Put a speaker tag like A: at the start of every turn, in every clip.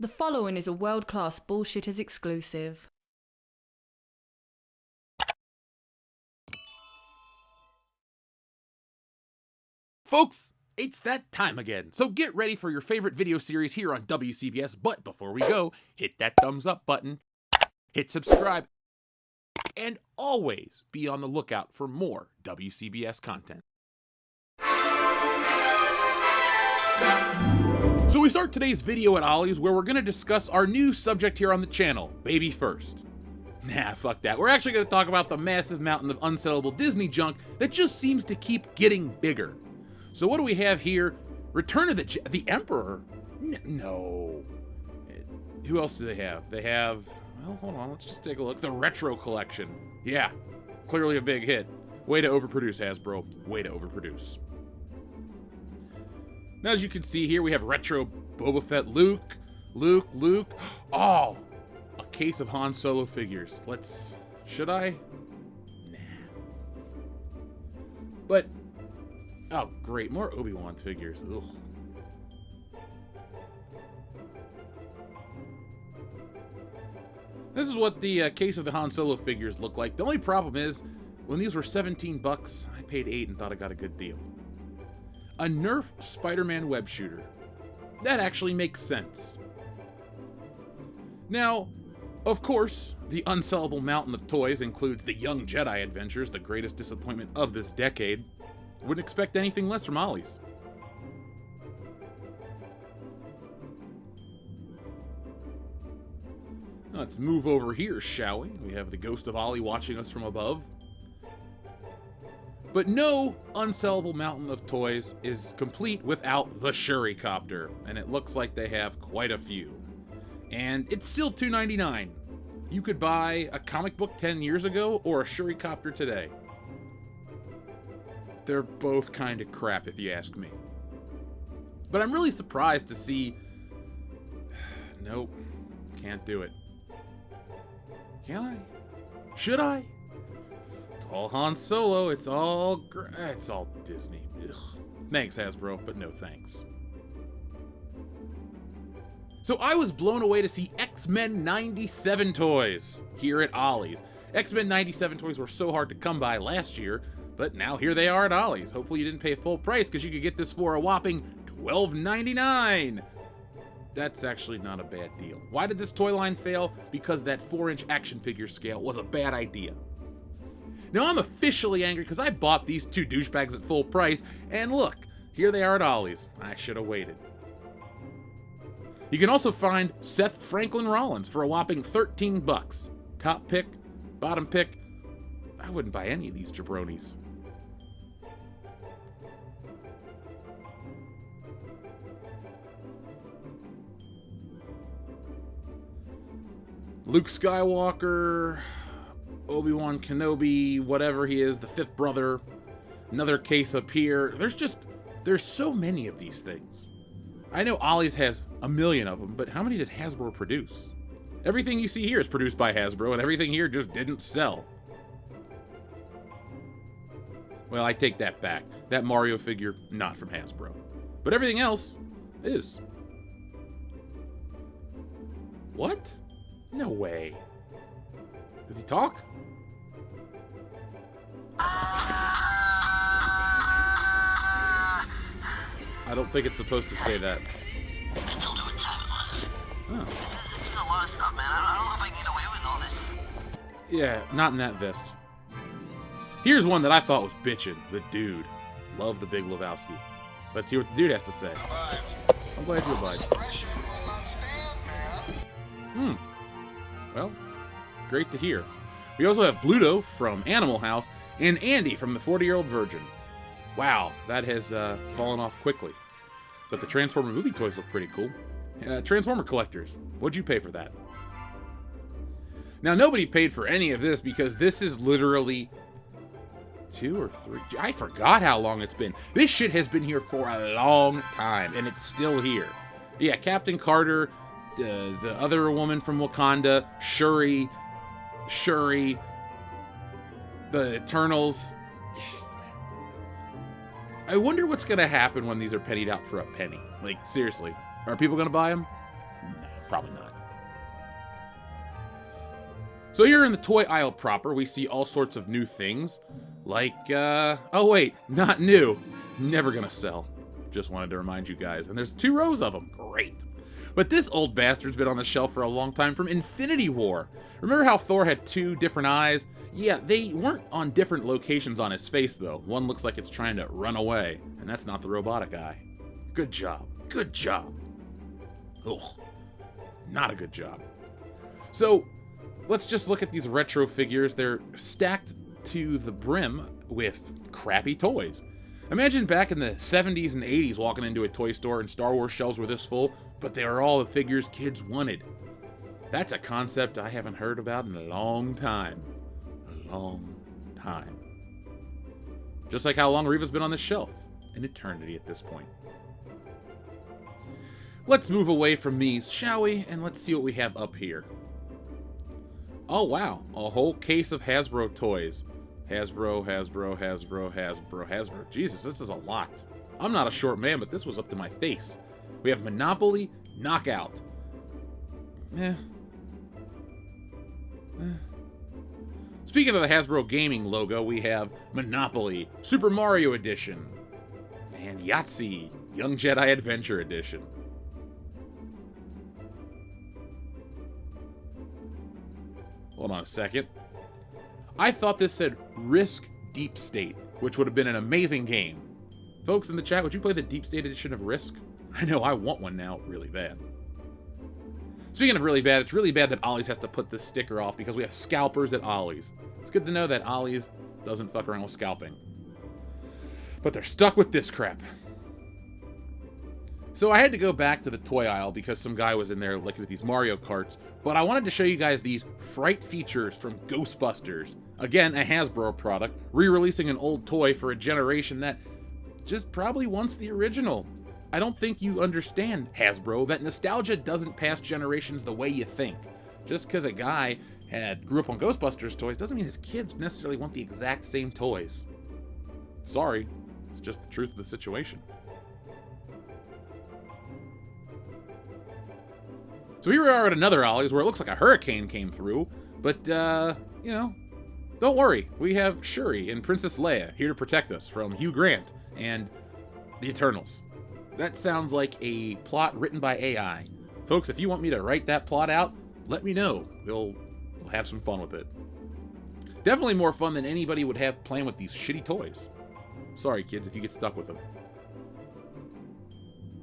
A: The following is a World-Class Bullshitters exclusive.
B: Folks, it's that time again, so get ready for your favorite video series here on WCBS, but before we go, hit that thumbs up button, hit subscribe, and always be on the lookout for more WCBS content. So we start today's video at Ollie's, where we're going to discuss our new subject here on the channel, Baby First. Nah, fuck that. We're actually going to talk about the massive mountain of unsellable Disney junk that just seems to keep getting bigger. So what do we have here? Return of the Emperor? No. Who else do they have? They have, well, hold on, let's just take a look. The Retro Collection. Yeah, clearly a big hit. Way to overproduce, Hasbro. Way to overproduce. Now, as you can see here, we have Retro Boba Fett Luke. Oh, a case of Han Solo figures. Should I? Nah. But, oh, great, more Obi-Wan figures. Ugh. This is what the case of the Han Solo figures look like. The only problem is, when these were 17 bucks, I paid 8 and thought I got a good deal. A Nerf Spider-Man web shooter. That actually makes sense. Now, of course, the unsellable mountain of toys includes the Young Jedi Adventures, the greatest disappointment of this decade. Wouldn't expect anything less from Ollie's. Let's move over here, shall we? We have the ghost of Ollie watching us from above. But no unsellable mountain of toys is complete without the Shurikopter, and it looks like they have quite a few. And it's still $2.99. You could buy a comic book 10 years ago or a Shurikopter today. They're both kind of crap, if you ask me. But I'm really surprised to see... Nope, can't do it. Can I? Should I? It's all Han Solo, it's all Disney. Ugh. Thanks, Hasbro, but no thanks. So I was blown away to see X-Men 97 toys here at Ollie's. X-Men 97 toys were so hard to come by last year, but now here they are at Ollie's. Hopefully you didn't pay full price, because you could get this for a whopping $12.99. That's actually not a bad deal. Why did this toy line fail? Because that 4-inch action figure scale was a bad idea. Now I'm officially angry because I bought these two douchebags at full price, and look, here they are at Ollie's. I should have waited. You can also find Seth Franklin Rollins for a whopping 13 bucks. Top pick, bottom pick. I wouldn't buy any of these jabronis. Luke Skywalker, Obi-Wan Kenobi, whatever he is, the fifth brother, another case up here. There's so many of these things. I know Ollie's has a million of them, but how many did Hasbro produce? Everything you see here is produced by Hasbro, and everything here just didn't sell. Well, I take that back. That Mario figure, not from Hasbro. But everything else is. What? No way. Does he talk? I don't think it's supposed to say that. Oh.
C: This is a lot of stuff, man. I don't know if I can get away with all this.
B: Yeah, not in that vest. Here's one that I thought was bitchin'. The Dude. Love the Big Lebowski. Let's hear what the Dude has to say. I'm glad you obliged. Well, great to hear. We also have Bluto from Animal House and Andy from the 40-Year-Old Virgin. Wow, that has fallen off quickly. But the Transformer movie toys look pretty cool. Transformer collectors, what'd you pay for that? Now, nobody paid for any of this because this is literally 2 or 3. I forgot how long it's been. This shit has been here for a long time, and it's still here. Yeah, Captain Carter, the other woman from Wakanda, Shuri, the Eternals. I wonder what's gonna happen when these are pennied out for a penny. Like, seriously, are people gonna buy them? No. Probably not. So here in the toy aisle proper, we see all sorts of new things. Like, oh wait, not new. Never gonna sell. Just wanted to remind you guys. And there's 2 rows of them. Great. But this old bastard's been on the shelf for a long time from Infinity War. Remember how Thor had 2 different eyes? Yeah, they weren't on different locations on his face, though. One looks like it's trying to run away, and that's not the robotic eye. Good job. Good job. Ugh. Not a good job. So, let's just look at these retro figures. They're stacked to the brim with crappy toys. Imagine back in the 70s and 80s walking into a toy store and Star Wars shelves were this full, but they were all the figures kids wanted. That's a concept I haven't heard about in a long time. A long time. Just like how long Reva's been on this shelf. An eternity at this point. Let's move away from these, shall we? And let's see what we have up here. Oh wow, a whole case of Hasbro toys. Hasbro. Jesus, this is a lot. I'm not a short man, but this was up to my face. We have Monopoly, Knockout. Speaking of the Hasbro Gaming logo, we have Monopoly, Super Mario Edition, and Yahtzee, Young Jedi Adventure Edition. Hold on a second. I thought this said Risk Deep State, which would have been an amazing game. Folks in the chat, would you play the Deep State edition of Risk? I know I want one now really bad. Speaking of really bad, it's really bad that Ollie's has to put this sticker off because we have scalpers at Ollie's. It's good to know that Ollie's doesn't fuck around with scalping. But they're stuck with this crap. So I had to go back to the toy aisle because some guy was in there looking at these Mario Karts, but I wanted to show you guys these Fright features from Ghostbusters. Again, a Hasbro product, re-releasing an old toy for a generation that just probably wants the original. I don't think you understand, Hasbro, that nostalgia doesn't pass generations the way you think. Just because a guy grew up on Ghostbusters toys doesn't mean his kids necessarily want the exact same toys. Sorry, it's just the truth of the situation. So here we are at another Ollie's where it looks like a hurricane came through, but, you know, don't worry. We have Shuri and Princess Leia here to protect us from Hugh Grant and the Eternals. That sounds like a plot written by AI. Folks, if you want me to write that plot out, let me know. We'll have some fun with it. Definitely more fun than anybody would have playing with these shitty toys. Sorry, kids, if you get stuck with them.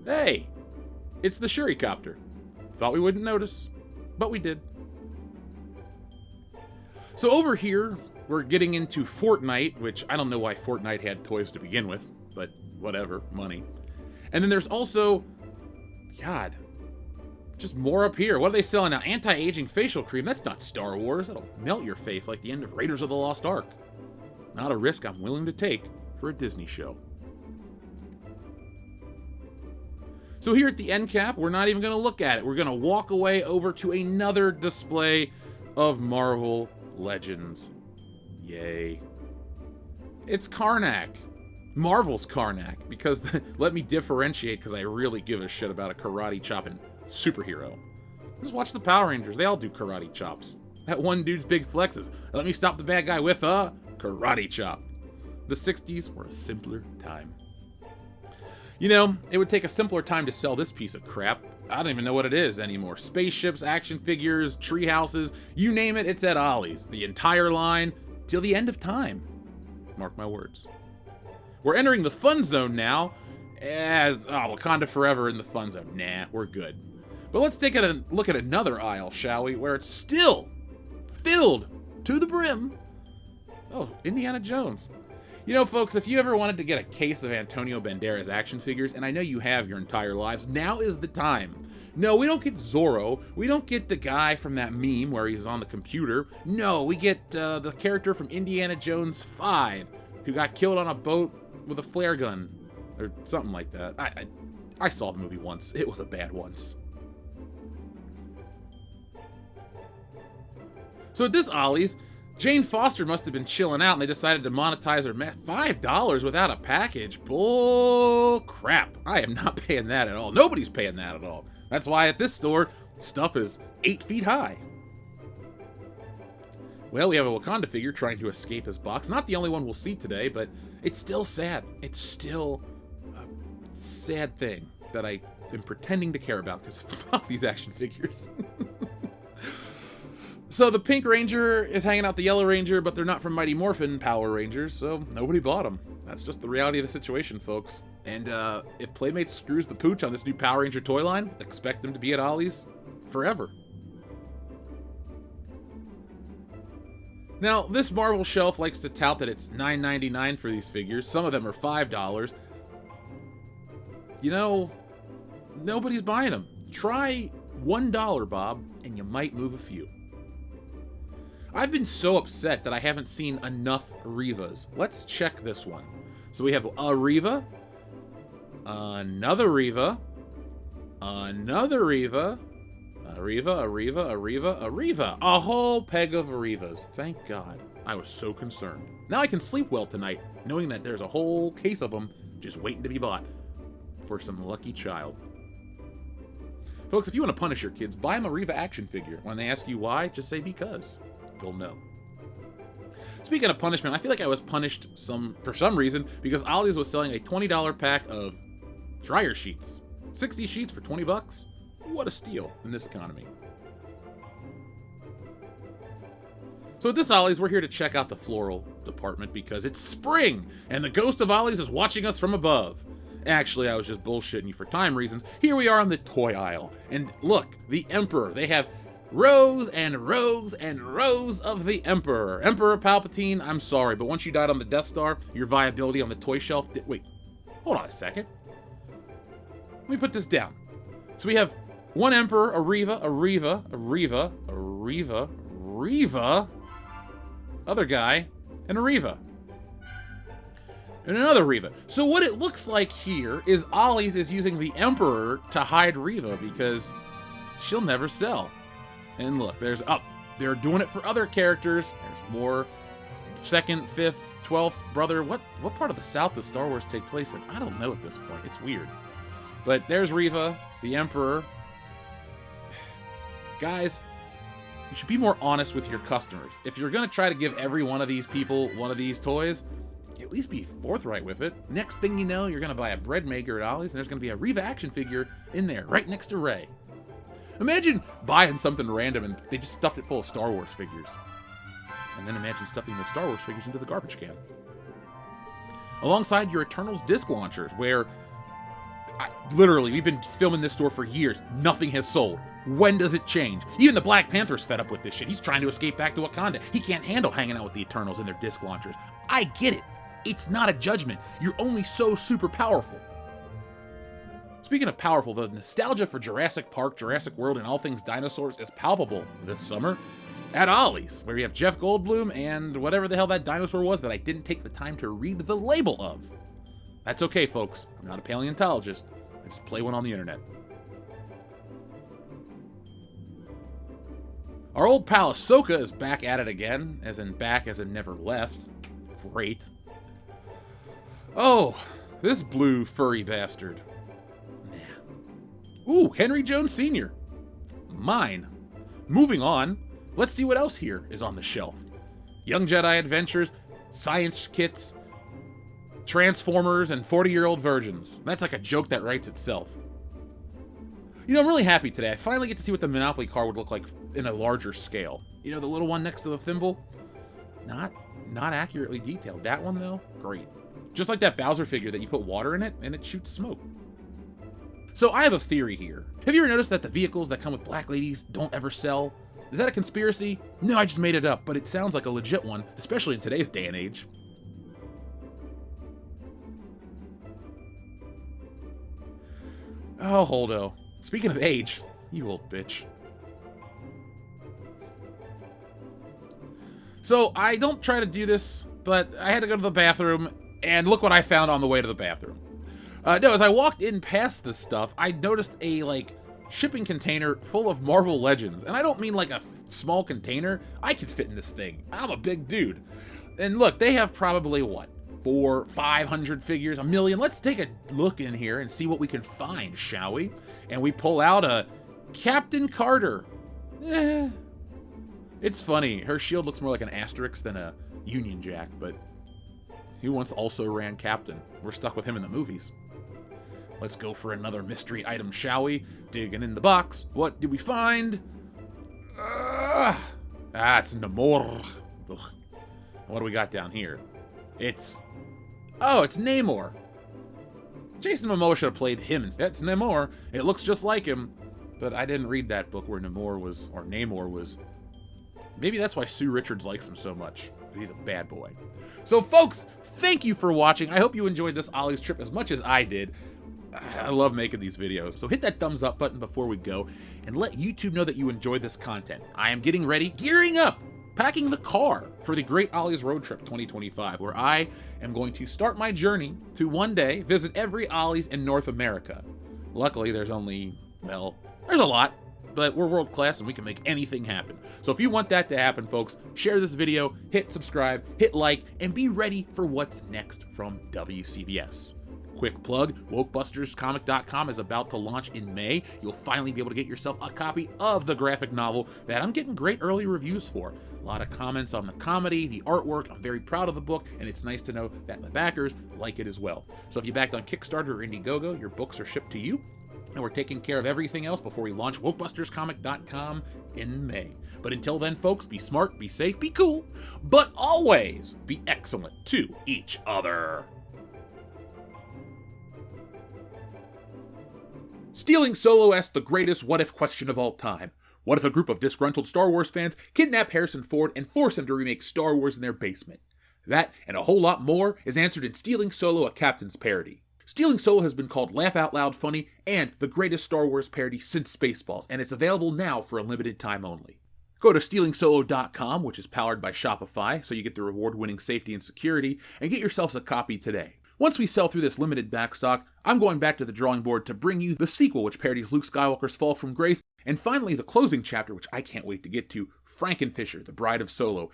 B: Hey! It's the Shuri copter. Thought we wouldn't notice, but we did. So over here, we're getting into Fortnite, which I don't know why Fortnite had toys to begin with, but whatever, money. And then there's also, God, just more up here. What are they selling now? Anti-aging facial cream. That's not Star Wars. That'll melt your face like the end of Raiders of the Lost Ark. Not a risk I'm willing to take for a Disney show. So here at the end cap, we're not even going to look at it. We're going to walk away over to another display of Marvel Legends. Yay. It's Karnak. Marvel's Karnak. Because, let me differentiate, because I really give a shit about a karate chopping superhero. Just watch the Power Rangers. They all do karate chops. That one dude's big flexes. Let me stop the bad guy with a karate chop. The 60s were a simpler time. You know, it would take a simpler time to sell this piece of crap. I don't even know what it is anymore. Spaceships, action figures, tree houses, you name it, it's at Ollie's. The entire line, till the end of time. Mark my words. We're entering the fun zone now. Wakanda Forever in the fun zone. Nah, we're good. But let's take a look at another aisle, shall we? Where it's still filled to the brim. Oh, Indiana Jones. You know, folks, if you ever wanted to get a case of Antonio Banderas action figures, and I know you have your entire lives, now is the time. No, we don't get Zorro. We don't get the guy from that meme where he's on the computer. No, we get the character from Indiana Jones 5, who got killed on a boat with a flare gun, or something like that. I saw the movie once. It was a bad once. So at this Ollie's, Jane Foster must have been chilling out and they decided to monetize her $5 without a package. Bull crap. I am not paying that at all. Nobody's paying that at all. That's why at this store, Stuff is 8 feet high. Well, we have a Wakanda figure trying to escape his box. Not the only one we'll see today, but it's still sad. It's still a sad thing that I am pretending to care about, because fuck these action figures. So the Pink Ranger is hanging out the Yellow Ranger, but they're not from Mighty Morphin Power Rangers, so nobody bought them. That's just the reality of the situation, folks. And if Playmates screws the pooch on this new Power Ranger toy line, expect them to be at Ollie's forever. Now, this Marvel shelf likes to tout that it's $9.99 for these figures. Some of them are $5. You know, nobody's buying them. Try $1, Bob, and you might move a few. I've been so upset that I haven't seen enough Revas. Let's check this one. So we have a Reva, another Reva, another Reva, a Reva, a whole peg of Revas. Thank God. I was so concerned. Now I can sleep well tonight, knowing that there's a whole case of them just waiting to be bought for some lucky child. Folks, if you want to punish your kids, buy them a Reva action figure. When they ask you why, just say because. You'll know. Speaking of punishment, I feel like I was punished for some reason because Ollie's was selling a $20 pack of dryer sheets. 60 sheets for 20 bucks. What a steal in this economy. So at this Ollie's, we're here to check out the floral department because it's spring and the ghost of Ollie's is watching us from above. Actually, I was just bullshitting you for time reasons. Here we are on the toy aisle. And look, the Emperor. They have rows and rows and rows of the Emperor. Emperor Palpatine, I'm sorry, but once you died on the Death Star, your viability on the toy shelf wait, hold on a second. Let me put this down. So we have one Emperor, a Reva, other guy, and a Reva. And another Reva. So what it looks like here is Ollie's is using the Emperor to hide Reva because she'll never sell. And look, they're doing it for other characters. There's more 2nd, 5th, 12th brother. What part of the South does Star Wars take place in? I don't know at this point. It's weird. But there's Reva, the Emperor. Guys, you should be more honest with your customers. If you're going to try to give every one of these people one of these toys, at least be forthright with it. Next thing you know, you're going to buy a bread maker at Ollie's, and there's going to be a Reva action figure in there, right next to Rey. Imagine buying something random and they just stuffed it full of Star Wars figures. And then imagine stuffing those Star Wars figures into the garbage can. Alongside your Eternals disc launchers, where literally, we've been filming this store for years. Nothing has sold. When does it change? Even the Black Panther's fed up with this shit. He's trying to escape back to Wakanda. He can't handle hanging out with the Eternals and their disc launchers. I get it. It's not a judgment. You're only so super powerful. Speaking of powerful, the nostalgia for Jurassic Park, Jurassic World, and all things dinosaurs is palpable this summer at Ollie's, where you have Jeff Goldblum and whatever the hell that dinosaur was that I didn't take the time to read the label of. That's okay, folks. I'm not a paleontologist. I just play one on the internet. Our old pal Ahsoka is back at it again, as in back as in never left. Great. Oh, this blue furry bastard. Ooh, Henry Jones Sr. Mine. Moving on, let's see what else here is on the shelf. Young Jedi Adventures, science kits, Transformers, and 40-year-old virgins. That's like a joke that writes itself. You know, I'm really happy today. I finally get to see what the Monopoly card would look like in a larger scale. You know, the little one next to the thimble? Not accurately detailed. That one, though? Great. Just like that Bowser figure that you put water in it, and it shoots smoke. So I have a theory here. Have you ever noticed that the vehicles that come with black ladies don't ever sell? Is that a conspiracy? No, I just made it up, but it sounds like a legit one, especially in today's day and age. Oh, Holdo. Speaking of age, you old bitch. So I don't try to do this, but I had to go to the bathroom, and look what I found on the way to the bathroom. No, as I walked in past this stuff, I noticed a, shipping container full of Marvel Legends. And I don't mean like a small container. I could fit in this thing. I'm a big dude. And look, they have probably, 500 figures, 1 million. Let's take a look in here and see what we can find, shall we? And we pull out a Captain Carter. It's funny. Her shield looks more like an asterisk than a Union Jack, but he once also ran Captain. We're stuck with him in the movies. Let's go for another mystery item, shall we? Digging in the box. What did we find? It's Namor. Ugh. What do we got down here? It's Namor. Jason Momoa should have played him instead. It's Namor. It looks just like him, but I didn't read that book where Namor was. Maybe that's why Sue Richards likes him so much. He's a bad boy. So, folks, thank you for watching. I hope you enjoyed this Ollie's trip as much as I did. I love making these videos. So hit that thumbs up button before we go and let YouTube know that you enjoy this content. I am getting ready, gearing up, packing the car for the Great Ollie's Road Trip 2025, where I am going to start my journey to one day visit every Ollie's in North America. Luckily, there's a lot, but we're world class and we can make anything happen. So if you want that to happen, folks, share this video, hit subscribe, hit like, and be ready for what's next from WCBS. Quick plug, WorldClassBullshitters is about to launch in May. You'll finally be able to get yourself a copy of the graphic novel that I'm getting great early reviews for. A lot of comments on the comedy, the artwork. I'm very proud of the book, and it's nice to know that the backers like it as well. So if you backed on Kickstarter or Indiegogo, your books are shipped to you, and we're taking care of everything else before we launch WorldClassBullshitters in May. But until then, folks, be smart, be safe, be cool, but always be excellent to each other. Stealing Solo asks the greatest what-if question of all time. What if a group of disgruntled Star Wars fans kidnap Harrison Ford and force him to remake Star Wars in their basement? That, and a whole lot more, is answered in Stealing Solo, a Captain's Parody. Stealing Solo has been called Laugh Out Loud Funny and the greatest Star Wars parody since Spaceballs, and it's available now for a limited time only. Go to StealingSolo.com, which is powered by Shopify, so you get the reward-winning safety and security, and get yourselves a copy today. Once we sell through this limited backstock, I'm going back to the drawing board to bring you the sequel, which parodies Luke Skywalker's fall from grace, and finally the closing chapter, which I can't wait to get to, Frankenfisher, the Bride of Solo.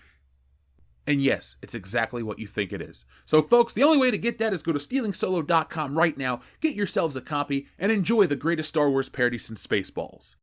B: And yes, it's exactly what you think it is. So folks, the only way to get that is go to StealingSolo.com right now, get yourselves a copy, and enjoy the greatest Star Wars parody since Spaceballs.